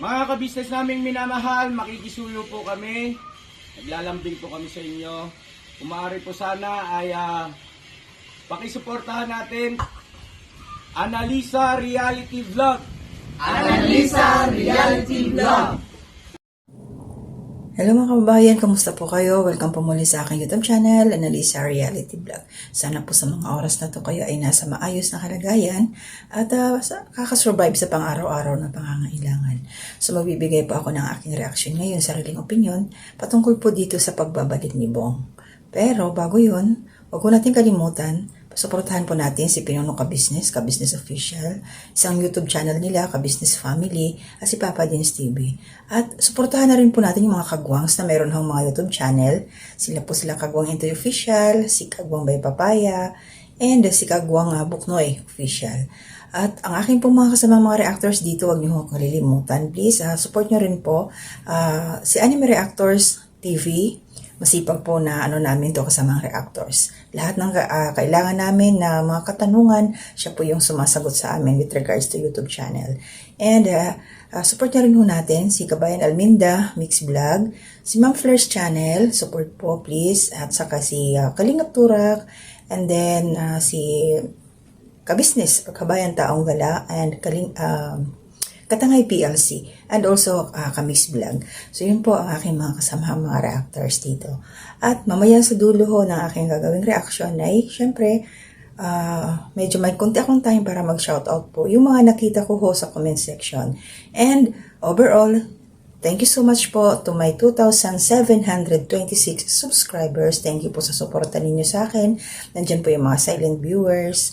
Mga kabisnes naming minamahal, makikisuyo po kami. Naglalambing po kami sa inyo. Kung maaari po sana ay pakisuportahan natin Analisa Reality Vlog. Analisa Reality Vlog. Hello mga kababayan, kamusta po kayo? Welcome po muli sa aking YouTube channel, Analisa Reality Vlog. Sana po sa mga oras na to kayo ay nasa maayos na kalagayan at kakasurvive sa pang-araw-araw na pangangailangan. So magbibigay po ako ng aking reaction ngayon, sariling opinion, patungkol po dito sa pagbabalik ni Bong. Pero bago yun, huwag ko natin kalimutan, suportahan po natin si Pinuno Ka-Business Official, isang YouTube channel nila, Ka-Business Family, at si Papa Dins TV. At suportahan na rin po natin yung mga kagwangs na meron hong mga YouTube channel. Sila Kagwang Into Official, si Kagwang by Papaya, and si Kagwang Buknoy Official. At ang aking pong mga kasamang mga reactors dito, huwag niyo akong kalilimutan. Please, support nyo rin po si Anime Reactors TV. Masipag po na namin to kasamang reactors. Lahat ng kailangan namin na mga katanungan, siya po yung sumasagot sa amin with regards to YouTube channel. And support na rin po natin si Kabayan Alminda Mix Vlog, si Ma'am Flair's channel, support po please, at saka si Kalingap Turak, and then si Ka-Business Kabayan Taong Gala, and Katangay PLC, and also Kamix Vlog. So yun po ang aking mga kasama mga reactors dito. At mamaya sa dulo ho ng aking gagawing reaction ay syempre medyo may konti akong time para mag-shoutout po yung mga nakita ko ho sa comment section. And overall, thank you so much po to my 2,726 subscribers. Thank you po sa suporta ninyo sa akin. Nandyan po yung mga silent viewers,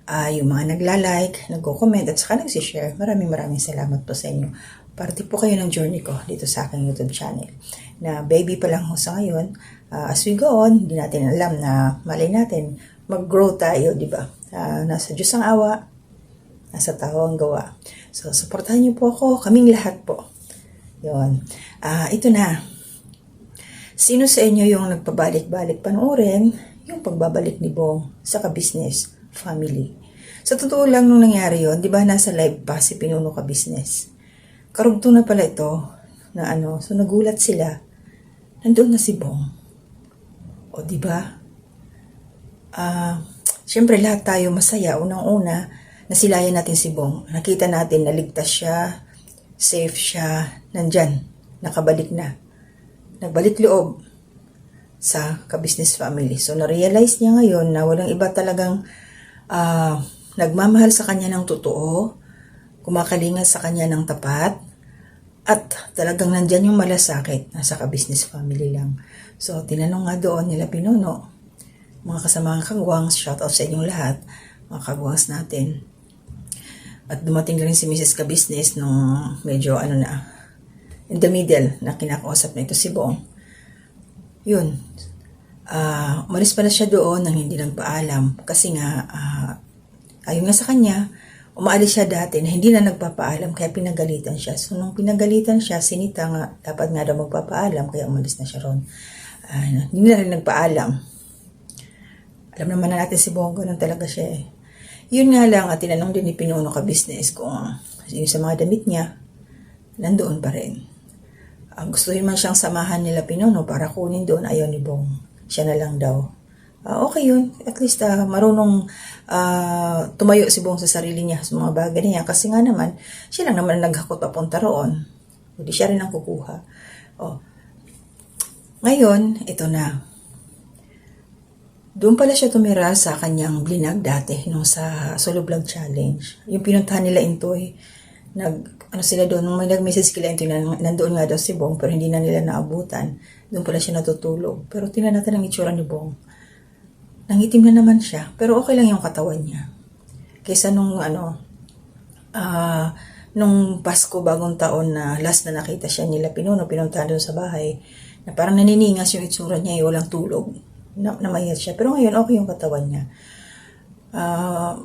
yung mga nagla-like, nagko-comment at saka nagsishare. Maraming salamat po sa inyo. Parte po kayo ng journey ko dito sa aking YouTube channel. Na baby pa lang ho sa ngayon. As we go on, hindi natin alam na malay natin mag-grow tayo, di ba? Nasa Diyos ang awa, nasa tao ang gawa. So, supportahan niyo po ako, kaming lahat po. Yun. Ito na. Sino sa inyo yung nagpabalik-balik panoorin yung pagbabalik ni Bong sa Ka-Business Family? Sa totoo lang nung nangyari yon, di ba nasa live pa si Pinuno Ka-Business? Karugtong na pala ito na so nagulat sila. Nandoon na si Bong. O di ba? Siyempre lahat tayo masaya. Unang-una, nasilayan natin si Bong. Nakita natin na ligtas siya, safe siya, nandyan, nakabalik na. Nagbalik loob sa Ka-Business Family. So na-realize niya ngayon na walang iba talagang nagmamahal sa kanya ng totoo, kumakalinga sa kanya ng tapat, at talagang nandyan yung malasakit, nasa Ka-Business Family lang. So, tinanong nga doon nila Pinuno, mga kasamang kagwangs, shout out sa inyong lahat, mga kagwangs natin. At dumating rin si Mrs. Ka-Business nung medyo in the middle, na kinakausap na ito si Bong. Yun. Umalis pala siya doon nang hindi nagpaalam, kasi nga, ayon nga sa kanya, umaalis siya dati na hindi na nagpapaalam kaya pinagalitan siya. So nung pinagalitan siya, sinita nga, dapat nga daw magpapaalam kaya umalis na siya ron. Hindi na rin nagpaalam. Alam naman na natin si Bong, ganun talaga siya eh. Yun nga lang, at tinanong din ni Pinuno Ka-Business kung yung sa mga damit niya, nandoon pa rin. Gustuhin man siyang samahan nila Pinuno para kunin doon, ayaw ni Bong. Siya na lang daw. Okay yun. At least marunong tumayo si Bong sa sarili niya sa mga bagay niya. Kasi nga naman, siya lang naman naghakot papunta roon. Hindi siya rin ang kukuha. Ngayon, ito na. Doon pala siya tumira sa kanyang blinag dati nung sa Solo Vlog Challenge. Yung pinuntahan nila Intoy. Sila doon, nung may nag-message kila Intoy na nandoon nga daw si Bong pero hindi na nila naabutan. Doon pala siya natutulog. Pero tingnan natin ang itsura ni Bong. Nangitim na naman siya, pero okay lang yung katawan niya. Kaysa nung nung Pasko bagong taon na last na nakita siya nila Pinuno, pinuntahan doon sa bahay, na parang naniningas yung itsura niya, walang tulog, namayat siya. Pero ngayon, okay yung katawan niya.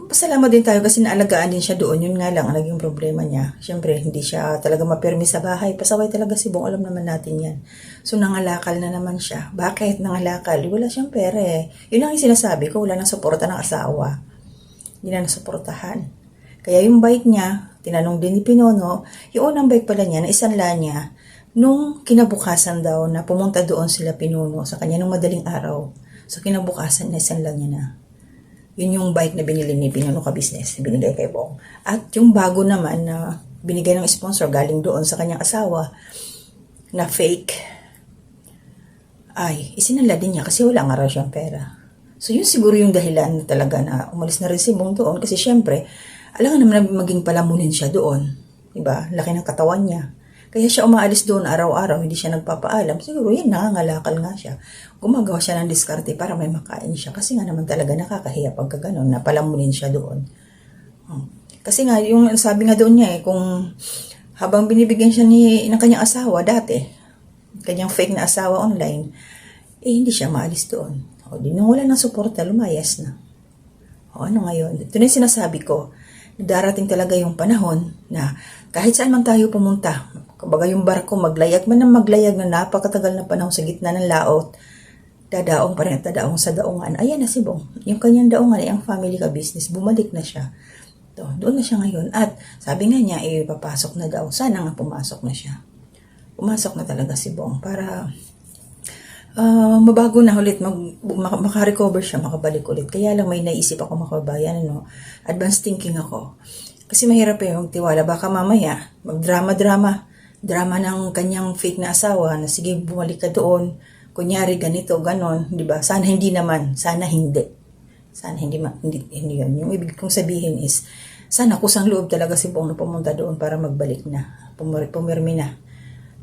Pasalamat din tayo kasi naalagaan din siya doon. Yun nga lang ang naging problema niya. Siyempre, hindi siya talaga mapirmi sa bahay. Pasaway talaga si Bong. Alam naman natin yan. So, nangalakal na naman siya. Bakit nangalakal? Wala siyang pera eh. Yun ang sinasabi ko. Wala nang suporta ng asawa. Hindi na nasuportahan. Kaya yung bike niya, tinanong din ni Pinono, yung unang bike pala niya, naisanla niya, nung kinabukasan daw na pumunta doon sila Pinono sa kanya nung madaling araw. So kinabukasan, naisanla niya na. Yun yung bike na binili ni Pinono ka-business, binigay kay Bong. At yung bago naman na binigay ng sponsor galing doon sa kanyang asawa na fake, ay isinanla din niya kasi wala nga raw siyang pera. So yun siguro yung dahilan na talaga na umalis na rin si Bong doon kasi syempre, alam nga naman na maging palamunin siya doon. Diba? Laki ng katawan niya. Kaya siya umaalis doon araw-araw, hindi siya nagpapaalam. Siguro yan, nangangalakal nga siya. Gumagawa siya ng diskarte para may makain siya. Kasi nga naman talaga nakakahiya pagka ganun, na palamunin siya doon. Kasi nga, yung sabi nga doon niya kung habang binibigyan siya ng kanyang asawa dati, kanyang fake na asawa online, hindi siya maalis doon. O di nung wala ng suporta, lumayas na. O ano ngayon? Ito na yung sinasabi ko. Darating talaga yung panahon na kahit saan man tayo pumunta, kumbaga yung barko maglayag man ng maglayag na napakatagal na panahon sa gitna ng laot, dadaong pa rin at dadaong sa daungan. Ayan na si Bong. Yung kanyang daungan ay ang family ka business. Bumalik na siya. Doon na siya ngayon. At sabi nga niya, papasok na daw. Sana nga pumasok na siya. Pumasok na talaga si Bong para mabago na ulit, makarecover siya, makabalik ulit. Kaya lang may naisip ako makabayan, advanced thinking ako. Kasi mahirap yung tiwala. Baka mamaya, drama ng kanyang fake na asawa na sige, bumalik ka doon, kunyari ganito, ganon, di ba? Sana hindi naman, sana hindi. Sana hindi yun. Yung ibig kong sabihin is, sana kusang loob talaga si Bong na pumunta doon para magbalik na, pumirmi na.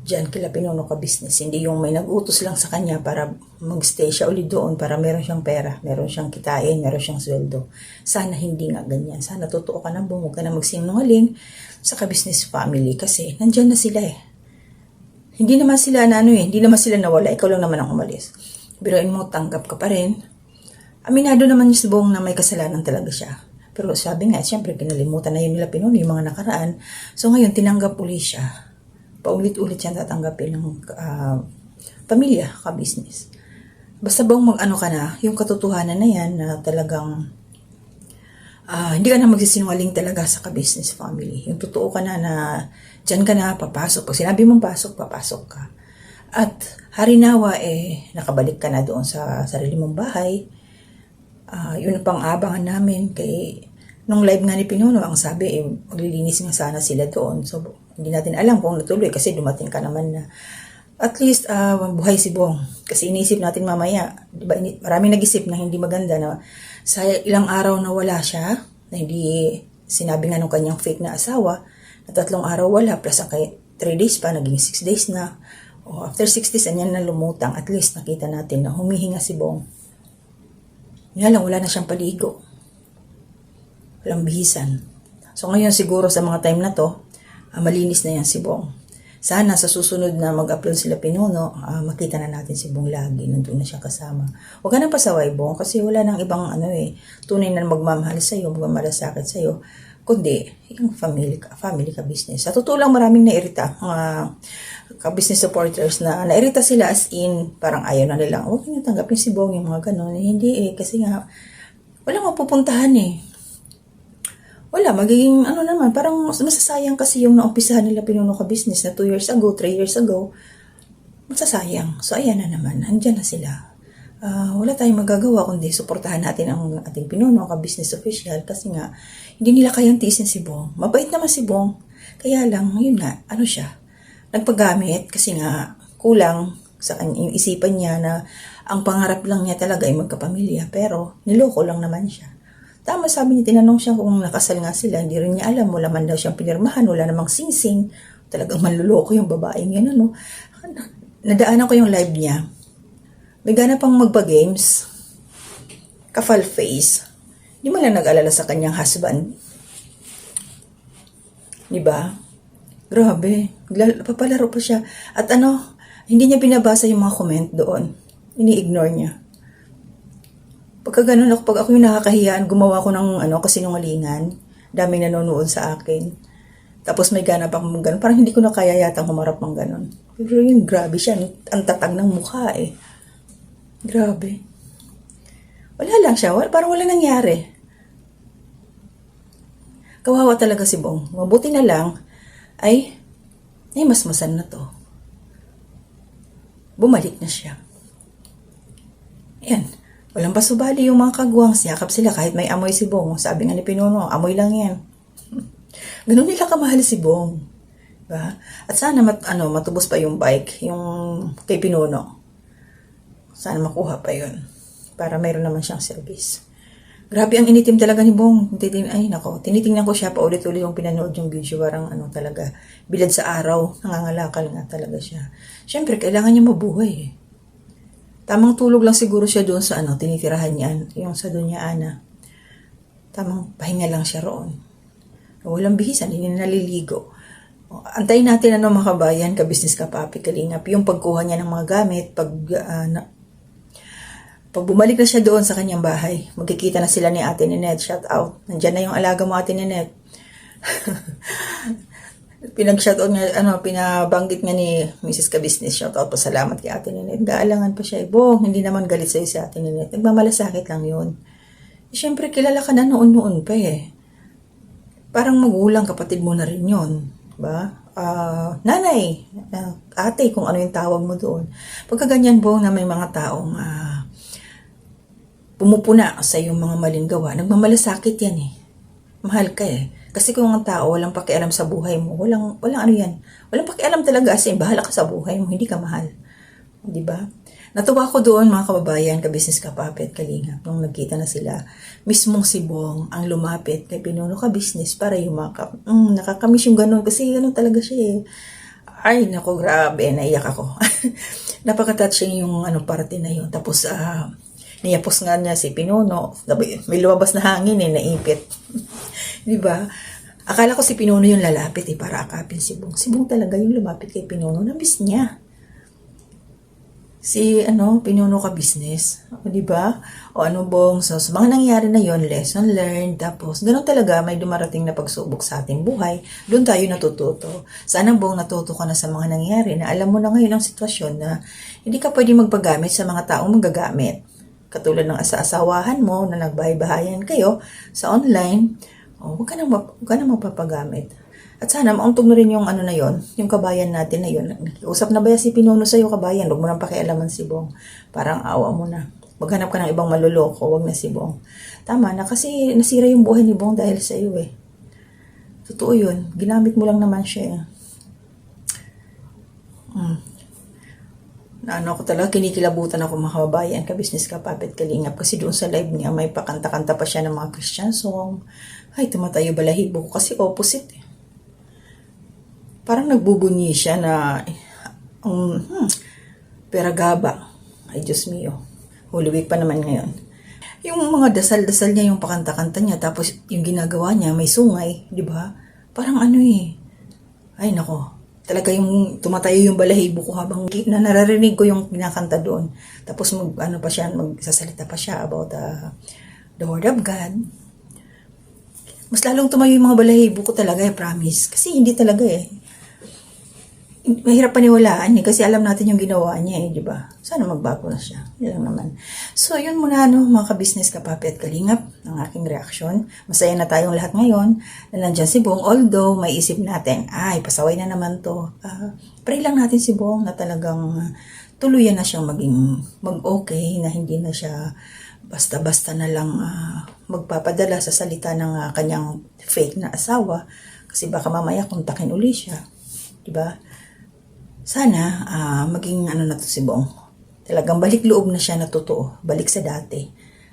Diyan kila Pinono ka business. Hindi yung may nag-utos lang sa kanya para mag-stay siya ulit doon para meron siyang pera, meron siyang kitain, meron siyang sweldo. Sana hindi nga ganyan. Sana totoo ka na, huwag ka na magsinungaling sa ka-business family kasi nandyan na sila Hindi naman sila hindi naman sila nawala. Ikaw lang naman ang umalis. Biruin mo, tanggap ka pa rin. Aminado naman yung si Bong na may kasalanan talaga siya. Pero sabi nga, siyempre, kinalimutan na yun nila Pinono, yung mga nakaraan. So ngayon, tinanggap uli siya. Paulit-ulit siya tatanggapin ng pamilya, ka-business. Basta bang mag-ano ka na, yung katotohanan na yan na talagang hindi ka na magsisinungaling talaga sa ka-business family. Yung totoo ka na dyan ka na, papasok. Pag sinabi mong papasok ka. At harinawa nakabalik ka na doon sa sarili mong bahay. Yun ang pang-abangan namin nung live nga ni Pinono, ang sabi, maglilinis nga sana sila doon. So, hindi natin alam kung natuloy kasi dumating ka naman na at least buhay si Bong. Kasi inisip natin mamaya, diba, maraming nag-isip na hindi maganda na sa ilang araw na wala siya, na hindi sinabi nga nung kanyang fake na asawa, na 3 araw wala, plus ang 3 days pa, naging 6 days na. O after 6 days, anyan na lumutang, at least nakita natin na humihinga si Bong. Nga lang, wala na siyang paligo. Walang bihisan. So ngayon siguro sa mga time na to, malinis na yan si Bong. Sana sa susunod na mag-upload sila Pinono, makita na natin si Bong lagi. Nandun na siya kasama. Huwag ka nang pasaway, Bong, kasi wala nang ibang tunay na magmamahal sa'yo, magmamalasakit sa'yo, kundi yung family ka business. Sa totoo lang maraming nairita, mga ka-business supporters na nairita sila as in, parang ayaw na nila. Huwag nyo tanggapin si Bong yung mga ganun. Hindi kasi nga, walang mapupuntahan Wala, magiging naman, parang masasayang kasi yung naumpisahan nila Pinono ka business na 2 years ago, 3 years ago, masasayang. So, ayan na naman, andyan na sila. Wala tayong magagawa kundi suportahan natin ang ating Pinono ka business official kasi nga, hindi nila kayang tiisin si Bong. Mabait naman si Bong, kaya lang, yun nga, siya, nagpagamit kasi nga, kulang sa kanya, yung isipan niya na ang pangarap lang niya talaga ay magkapamilya, pero niloko lang naman siya. Tama, sabi niya, tinanong siya kung nakasal nga sila. Hindi rin niya alam. Wala man daw siyang pinirmahan. Wala namang singsing. Talagang manluloko yung babaeng yan. Nadaanan ko yung live niya. May gana pang magpa-games. Kafal face. Hindi mo lang nag-alala sa kanyang husband. Diba? Grabe. Papalaro pa siya. At hindi niya binabasa yung mga comment doon. Ini-ignore niya. Pagka ganun ako, pag ako yung nakakahiyaan, gumawa ko ng kasinungalingan, daming nanonood sa akin. Tapos may gana pa akong ganun. Parang hindi ko na kaya yatang humarap ng ganun. Pero yun, grabe siya. Ang tatag ng mukha Grabe. Wala lang siya. Parang wala nangyari. Kawawa talaga si Bong. Mabuti na lang, ay masmasan na to. Bumalik na siya. Yan. Walang pasubali yung mga kagwang. Siyakap sila kahit may amoy si Bong. Sabi nga ni Pinuno, amoy lang yan. Ganun nila kamahal si Bong. Diba? At sana matubos pa yung bike, yung kay Pinuno. Sana makuha pa yun. Para mayroon naman siyang service. Grabe ang initim talaga ni Bong. Tinitingnan ko siya pa ulit-ulit yung pinanood yung video. Parang talaga, bilad sa araw, nangangalakal nga talaga siya. Siyempre, kailangan niya mabuhay eh. Tamang tulog lang siguro siya doon sa tinitirahan niya, yung sa Doña Ana. Tamang pahinga lang siya roon. Walang bihisan, hindi na naliligo. Antayin natin mga kabayan, ka-business ka papi, kalingap, yung pagkuha niya ng mga gamit, pag bumalik na siya doon sa kanyang bahay, magkikita na sila ni Ate Ninette. Shout out. Nandiyan na yung alaga mo, Ate Ninette. Pinag-shout out nga, pinabanggit nga ni Mrs. Ka-Business. Shout out po, salamat kay Ate Ninette. Gaalangan pa siya. Bong, hindi naman galit sa'yo si Ate Ninette. Nagmamalasakit lang yun. Siyempre, kilala ka na noon-noon pa eh. Parang magulang, kapatid mo na rin yun. Diba? Nanay, ate, kung ano yung tawag mo doon. Pagka ganyan, Bong, na may mga taong pumupuna sa iyong mga maling gawa, nagmamalasakit yan eh. Mahal ka eh. Kasi kung ang tao walang pakialam sa buhay mo, walang yan. Walang pakialam talaga as in, bahala ka sa buhay mo, hindi ka mahal. Diba? Natuwa ko doon mga kababayan, ka-business ka papi at kalingap, nung nagkita na sila. Mismong si Bong ang lumapit kay Pinuno Ka-Business para yumakap. Nakakamiss yung ganun kasi talaga siya eh. Ay, naku, grabe, naiyak ako. Napaka-touching yung parte na yun. Tapos, niyapos nga niya si Pinuno. May lumabas na hangin naipit. Diba? Akala ko si Pinuno yung lalapit para akapin si Bong. Si Bong talaga yung lumapit kay Pinuno. Namiss niya. Si Pinuno Ka-Business. Diba? O Bong. So, sa mga nangyari na yon, lesson learned. Tapos, ganun talaga, may dumarating na pagsubok sa ating buhay. Doon tayo natututo. Sana Bong, natuto ka na sa mga nangyari na alam mo na ngayon ang sitwasyon na hindi ka pwede magpagamit sa mga taong magagamit. Katulad ng asa-asawahan mo na nagbahay-bahayan kayo sa online, huwag ka na magpapagamit. At sana mauntog na rin yung na yon, yung kabayan natin na yun. Usap na ba si Pinuno sa'yo, kabayan? Huwag mo nang pakialaman si Bong. Parang awa mo na. Maghanap ka ng ibang maluloko, huwag na si Bong. Tama na, kasi nasira yung buhay ni Bong dahil sa iyo eh. Totoo yun. Ginamit mo lang naman siya eh. Ako talaga, kinikilabutan ako mga kababayan, ka-business ka papet kalingap, kasi doon sa live niya may pakanta-kanta pa siya ng mga Christian song. Ay, tumatayo balahibo ko kasi opposite eh. Parang nagbubunyi siya na peragaba. Ay, Diyos mio. Holy Week pa naman ngayon. Yung mga dasal-dasal niya, yung pakanta-kanta niya, tapos yung ginagawa niya, may sungay, di ba? Parang ay nako. Talaga yung tumatayo yung balahibo ko habang naririnig ko yung kinakanta doon. Tapos magsasalita pa siya about the word of God. Mas lalong tumayo yung mga balahibo ko talaga, promise. Kasi hindi talaga eh. Mahirap paniwalaan eh, kasi alam natin yung ginawa niya eh, di ba? Sana magbago na siya. Yan lang naman. So, yun muna mga ka-business, kapapi at kalingap ng aking reaksyon. Masaya na tayong lahat ngayon na nandyan si Bong. Although, may isip natin, pasaway na naman to. Pray lang natin si Bong na talagang tuluyan na siyang mag-okay, na hindi na siya basta-basta na lang magpapadala sa salita ng kanyang fake na asawa. Kasi baka mamaya kontakin uli siya. Di ba? Sana maging na to si Bong. Talagang balik loob na siya na totoo. Balik sa dati.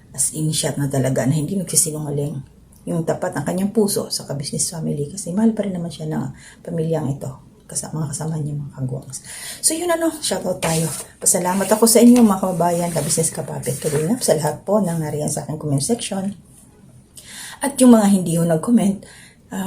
As in shot na talaga na hindi nagsisinungaling. Yung tapat ang kanyang puso sa ka-business family. Kasi mahal pa rin naman siya ng pamilyang ito. Mga kasama niya, mga kagwangs. So yun shoutout tayo. Pasalamat ako sa inyo mga kababayan, ka-business kapapit kalingap sa lahat po nang nariyan sa aking comment section. At yung mga hindi ho nag-comment,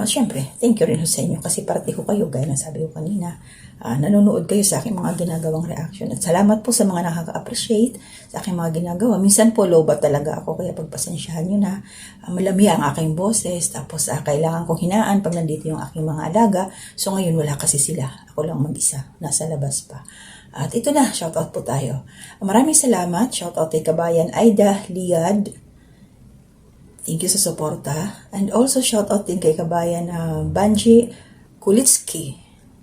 syempre, thank you rin sa inyo kasi parte ko kayo, gaya ng sabi ko kanina. Nanonood kayo sa aking mga ginagawang reaction. At salamat po sa mga nakaka-appreciate sa aking mga ginagawa. Minsan po low ba talaga ako, kaya pagpasensyahan nyo na. Malami ang aking boses, tapos kailangan kong hinaan pag nandito yung aking mga alaga. So ngayon wala kasi sila. Ako lang mag-isa, nasa labas pa. At ito na, shoutout po tayo. Maraming salamat. Shoutout kay Kabayan Aida Liad Thank you sa suporta. And also shout out din kay kabayan na Banji Kulitsky.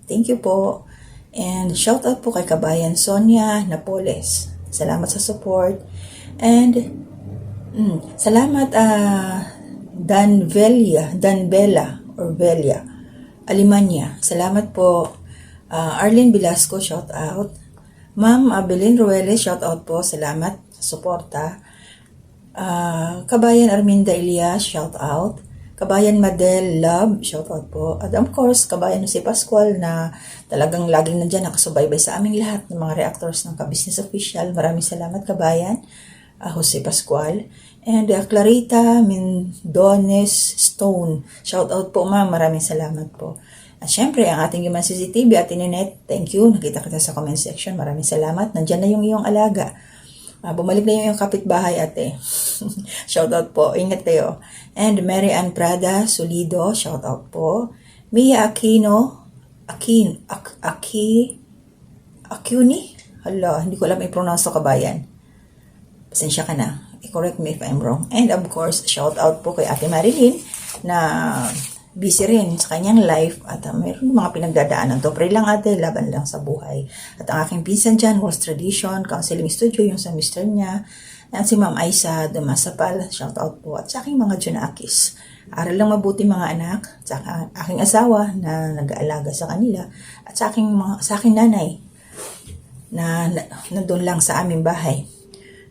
Thank you po. And shout out po kay kabayan Sonia Napoles. Salamat sa support. And salamat Danbella or Velia Alimanya. Salamat po. Arlene Velasco, shout out. Ma'am Abelin Rueles, shout out po. Salamat sa suporta. Kabayan Arminda Elias, shout out. Kabayan Madel Love, shout out po. At of course, kabayan si Pascual na talagang laging nandyan nakasubaybay sa aming lahat ng mga reactors ng Ka-Business Official. Maraming salamat kabayan. Jose Pascual. And Clarita Mendones Stone, shout out po ma'am. Maraming salamat po. At syempre, ang ating Human CCTV at Ninette, thank you. Nakita kita sa comment section. Maraming salamat. Nandyan na yung iyong alaga. Bumalik na yung iyong kapitbahay, ate. Shout out po. Ingat kayo. And Mary Ann Prada Solido, shout out po. Mia Aquino, Acuni? Hala, hindi ko alam i-pronounce to kabayan. Pasensya ka na. I-correct me if I'm wrong. And of course, shout out po kay Ate Marilyn na busy rin sa kanyang life at mayroon mga pinagdadaanan to. Pray lang ate, laban lang sa buhay. At ang aking pinsan dyan, Walls Tradition, Counseling Studio, yung sa mister niya. At si Ma'am Aisa Dumasapal, shout out po. At sa aking mga Junakis. Aral lang mabuti mga anak. At sa aking asawa na nag-aalaga sa kanila. At sa aking nanay na nandun lang sa aming bahay.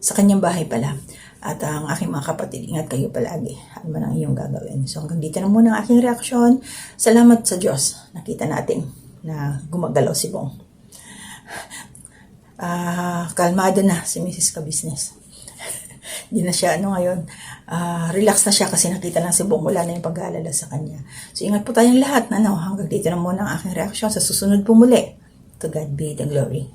Sa kanyang bahay pala. At ang aking mga kapatid, ingat kayo palagi. Ano man ang iyong gagawin. So hanggang dito na muna ang aking reaksyon. Salamat sa Diyos. Nakita natin na gumagalaw si Bong. Kalmado na si Mrs. Ka-Business. Hindi na siya ngayon. Relax na siya kasi nakita na si Bong. Wala na yung pag-aalala sa kanya. So ingat po tayong lahat. Hanggang dito na muna ang aking reaksyon. Sa susunod po muli. To God be the glory.